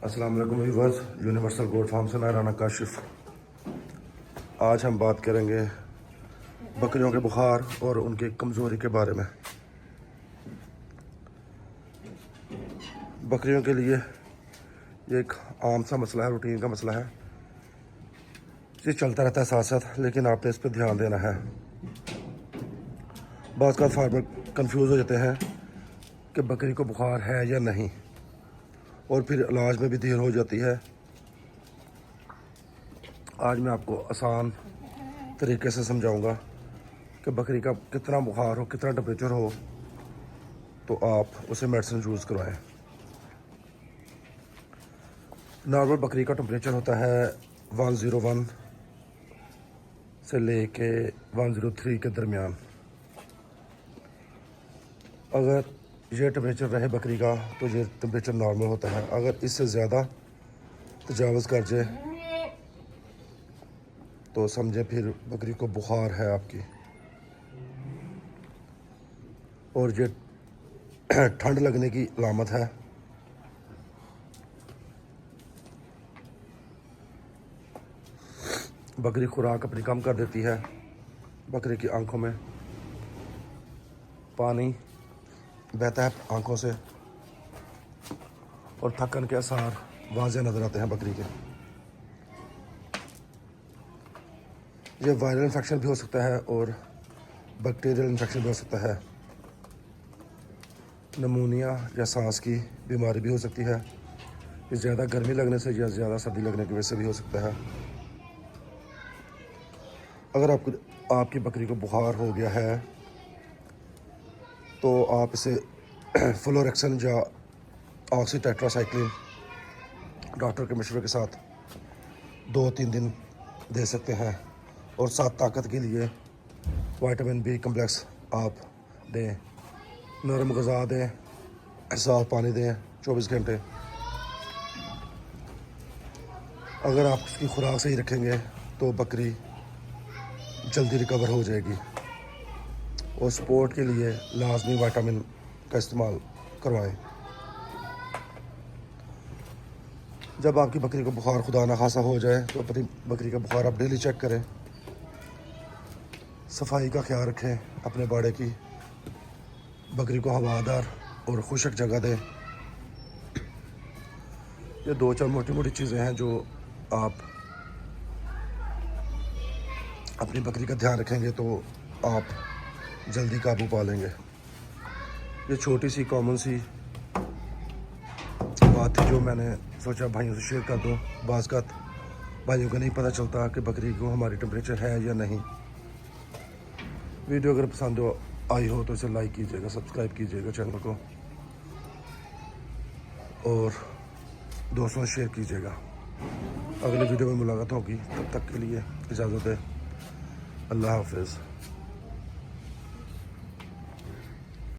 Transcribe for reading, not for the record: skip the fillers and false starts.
अस्सलाम वालेकुम viewers, universal goat farm से मैं राना काशिफ। आज हम बात करेंगे बकरियों के बुखार और उनकी कमज़ोरी के बारे में। बकरियों के लिए ये एक आम सा मसला है, रूटीन का मसला है। ये चलता रहता है साथ साथ, लेकिन आपने इस पर ध्यान देना है। बाज़ का फार्मर कंफ्यूज हो जाते हैं कि बकरी को बुखार है या नहीं, और फिर इलाज में भी देर हो जाती है। आज मैं आपको आसान तरीके से समझाऊंगा कि बकरी का कितना बुखार हो, कितना टेम्परेचर हो, तो आप उसे मेडिसिन यूज़ करवाएं। नॉर्मल बकरी का टेम्परेचर होता है 101 से लेके 103 के दरमियान। अगर ये टेम्परेचर रहे बकरी का तो ये टेम्परेचर नॉर्मल होता है। अगर इससे ज़्यादा तजावज़ कर जाए तो समझे फिर बकरी को बुखार है आपकी। और ये ठंड लगने की अलामत है। बकरी खुराक अपनी कम कर देती है। बकरी की आंखों में पानी बहता है आंखों से, और थकन के आसार वाज़े नज़र आते हैं बकरी के। ये वायरल इन्फेक्शन भी हो सकता है और बैक्टीरियल इन्फेक्शन भी हो सकता है। नमूनिया या सांस की बीमारी भी हो सकती है। ये ज़्यादा गर्मी लगने से या ज़्यादा सर्दी लगने की वजह से भी हो सकता है। अगर आपकी बकरी को बुखार हो गया है तो आप इसे फ्लोरेक्सन या ऑक्सीटेट्रासाइक्लिन डॉक्टर के मशवरे के साथ 2-3 दिन दे सकते हैं। और साथ ताकत के लिए विटामिन बी कम्प्लेक्स आप दें। नरम ग़िज़ा दें, साफ़ पानी दें 24 घंटे। अगर आप उसकी खुराक सही रखेंगे तो बकरी जल्दी रिकवर हो जाएगी। और सपोर्ट के लिए लाजमी विटामिन का इस्तेमाल करवाएं। जब आपकी बकरी को बुखार खुदा ना खासा हो जाए तो अपनी बकरी का बुखार आप डेली चेक करें। सफाई का ख्याल रखें अपने बाड़े की। बकरी को हवादार और खुशक जगह दें। ये 2-4 मोटी मोटी चीज़ें हैं जो आप अपनी बकरी का ध्यान रखेंगे तो आप जल्दी काबू पा लेंगे। ये छोटी सी कॉमन सी बात थी जो मैंने सोचा भाइयों से शेयर कर दूं। बाज़ का भाइयों को नहीं पता चलता कि बकरी को हमारी टेम्परेचर है या नहीं। वीडियो अगर पसंद आई हो तो इसे लाइक कीजिएगा, सब्सक्राइब कीजिएगा चैनल को, और दोस्तों से शेयर कीजिएगा। अगले वीडियो में मुलाकात होगी, तब तक के लिए इजाज़त है। अल्लाह हाफ़िज़।